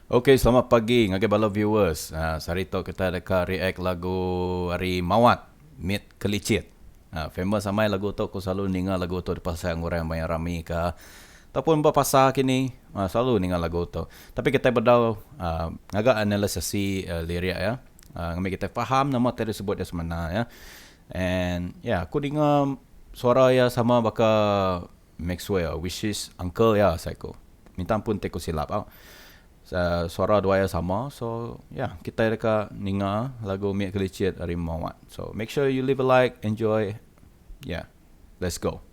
Okay, selamat pagi ngagai bala viewers. Sarito kita dekat react lagu Hari Mawat, Mit Kelicit. Famous samai lagu tu, aku selalu ningal lagu tu di pasal orang banyak rami ke. Ataupun berpasal kini, selalu ningal lagu tu. Tapi kita berdau ngagak analisasi lirik ya. Ngambil kita faham nama tadi sebut dia semana ya. And aku dengar suara ya sama baka Maxwell, which is uncle ya saya ko. Minta ampun teku silap. Suara dua yang sama. So kita dekat ninga lagu Mit Kelicit Hari Mawat. So make sure you leave a like, enjoy. Let's go.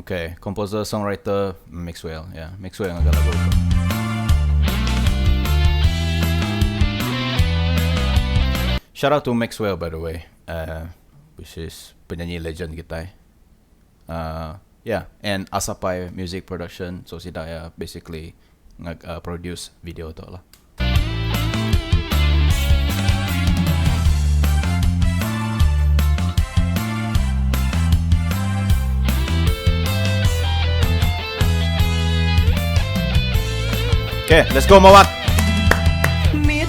Okay, composer songwriter Maxwell. Maxwell yang agak lagu tu. Shout out to Maxwell by the way, which is penyanyi legend kita. And Asapai Music Production. So sida basically produce video tu lah. Okay, let's go Mawat. Mit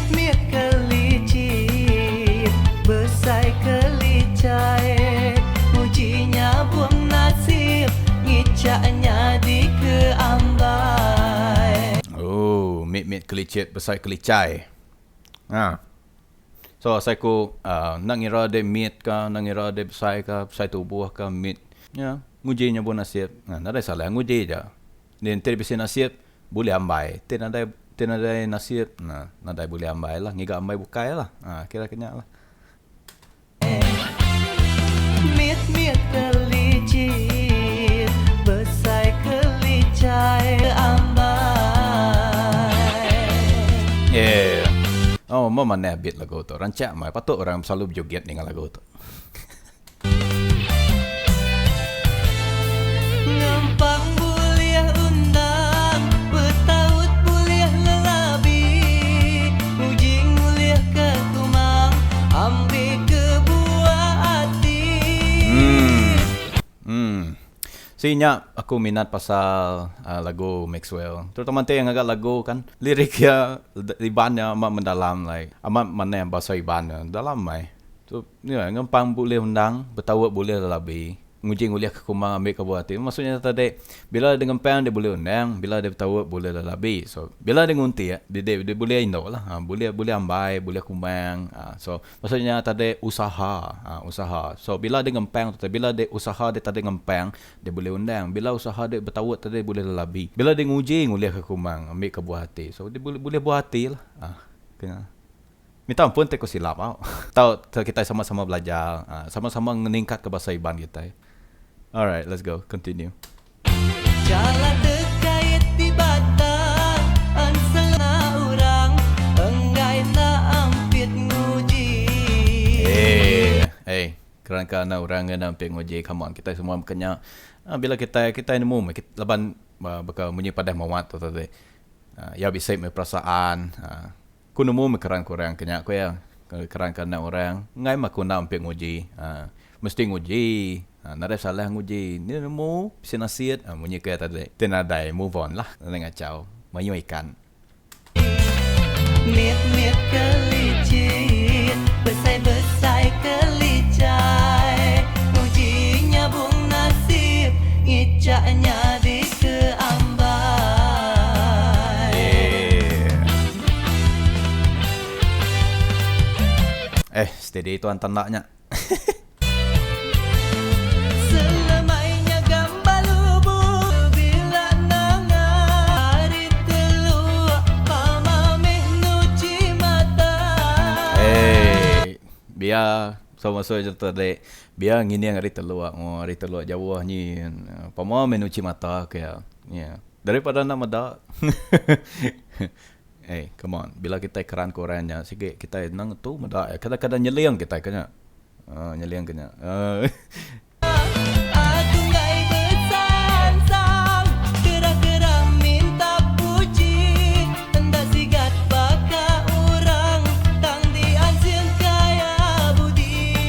kelicit, besai kelicai, ujinya buang nasib, ngicaknya di keambai. Oh, mit kelicit, besai kelicai. So saya ku nak ngira de mit ka, nak ngira de besai ka, besai tubuh ka mit. Ngujinya buang nasib. Nak ada salah nguji je. Dan terbiasa nasib boleh ambai. Tidak ada nasib. Nak ada boleh ambai lah. Ngiga ambai bukai lah. Kira kenyak lah. Mit kelicit, besai kelicai ambai. Oh, mana beat lagu tu. Rancak mai. Patut orang selalu berjoget dengan lagu tu. Ngempang boleh undang, betaut boleh lelabi, ujing boleh ketumang, ambil ke buah hati. Sinya aku minat pasal lagu Maxwell. Terutama yang agak lagu kan lirik ya ibannya amat mendalam amat mana yang bahasa ibannya dalam mai. So ngempang boleh undang, bertawak boleh lelabi. Ngujing uliah ke kumang ambil ke buah hati. Maksudnya tadi bila dia ngempang dia boleh undang, bila dia bertawak boleh lelabi. So bila dia ngunti dia boleh indo lah. Boleh ambai, boleh kumang. So maksudnya tadi usaha. So bila dia ngempang bila dia usaha dia tadi ngempang, dia boleh undang. Bila usaha dia bertawak tadi boleh lelabi. Bila dia ngujing uliah ke kumang ambil ke buah hati. So dia boleh buah hati lah. Kena minta ampun teku silap. Tahu kita sama-sama belajar, sama-sama meningkat ke bahasa iban kita. Alright, let's go. Continue. Jalan terkait di batang, anselna orang, enggai na ampit nguji. Kerana orang yang nampak nguji, come on, kita semua kenyak. Bila kita nemu, kita laban bakal bunyi padah mawat tu tadi. Ya bisa perasaan. Ku nemu kerana kurang kenyak ku ya. Kerana orang ngai mak ku nampak nguji. Mesti nguji. Nada salah nguji. Ni nemu bisa nasihat. Bunyi ku ya tadi. Tenadai move on lah. Dengan cau. Mayu ikan. Mit kelicit, besai kelicai, ujinya bung nasib, ngicaknya di keambai. Steady itu tandanya. Selamanya gambar lubuk bila nangan hari teluk pamameh nuci mata. Biar sama je tadi. Biar ngini yang hari teluk Jawa ni. Pama menuci mata kaya. Daripada nak madak. Come on. Bila kita keran korannya sikit kita nang tu madak. Kadang-kadang nyeliang kita kena. Nyeliang kena. Aku ngai bersansang, gerak-gerak minta puji, hendak sigat baka orang, tang diansin kaya budi.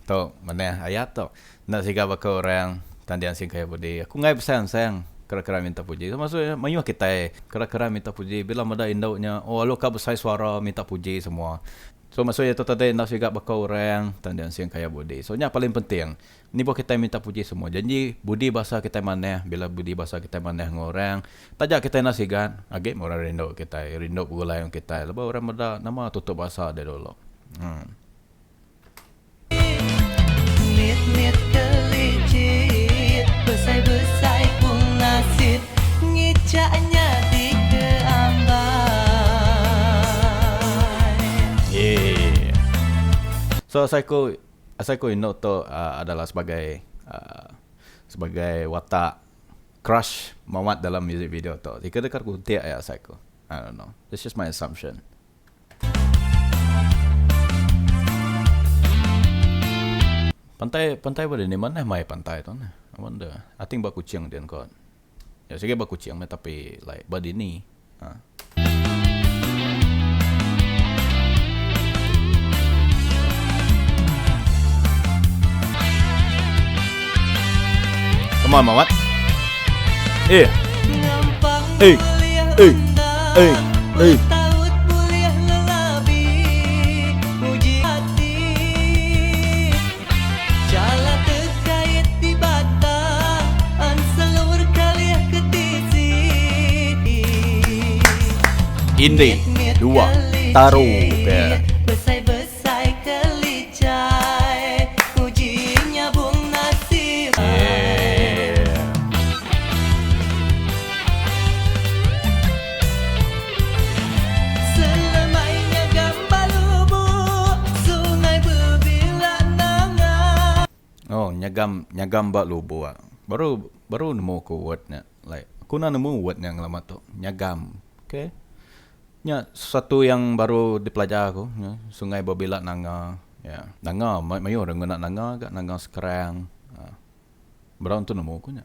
Tu mana ayat ayat tu. Nak siga baka orang tandian sing kaya budi. Aku ngai sayang kera-kera minta puji. So, maksudnya mayuh kita kera-kera minta puji. Bila mada indaunya, oh lo ka besar suara minta puji semua. So maksudnya itu tadi nak siga baka orang tandian sing kaya budi. So nya paling penting. Ni buat kita minta puji semua. Janji budi bahasa kita maneh. Bila budi bahasa kita maneh ngorang. Tajak kita nasigan. Agak orang rindu kita. Rindu gulai yang kita. Lepas orang mada nama tutup bahasa dia dulu. Mit kelicit Besai-besai pun nasib Ngicaknya di keambai. Yeah. So Psycho Ino tu adalah sebagai watak crush Mamat dalam music video tu. Jika dekat kuntiak ya Psycho. I don't know. That's just my assumption. Pantai boleh ni mana mai pantai tu nah. I wonder. I think bak kucing dia kot. Ya sige bak kucing tapi like body ni. Come on, Mamat. Ngampang Eh, mulia eh, undang, eh. bertaut mulia lelabi, muji hati. Jala terkait di batang, an seluruh kaliah ketisi. Indi dua taruh ke. Besai-besai kelicai, ujinya bung nasib. Selamanya gambar lubuk, sungai berbila nangan. Oh, nyagam bak lubu ah. Baru nemu aku wordnya. Like aku nak nemu word yang lama tu. Nyagam. Okay. Nya satu yang baru dipelajari aku, ya. Sungai berbila nanga. Ya, nanga mayu orang guna nanga gak nanga sekarang. Berang tu nemu aku nya.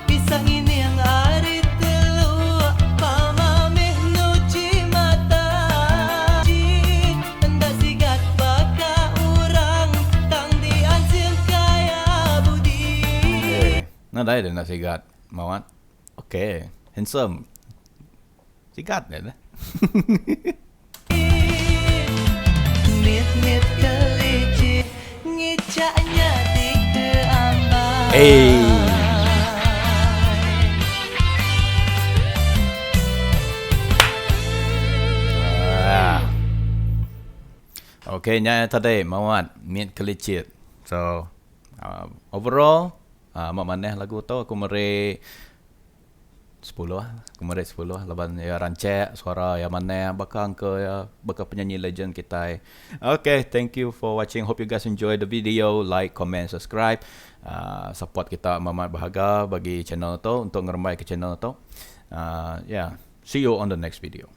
Pisang ini yang ari telu, pamameh nuci mata. Hendak sigat baka urang, tang dianjil kaya budi. Nah, dah nak sigat. Mawat. Okay. Handsome. Sigat dah. Mit kelicit, ngicaknya di keambai. Okay, nya tadi Mawat Mit Kelicit. So overall mak maneh lagu tu aku meri 10 lah. Aku meri 10 lah. Laban ya rancak suara yang maneh bakal ke ya bakal penyanyi legend kita. Okay, thank you for watching. Hope you guys enjoy the video. Like, comment, subscribe. Support kita Mamat Bahaga bagi channel tu untuk ngeremai ke channel tu. Yeah, see you on the next video.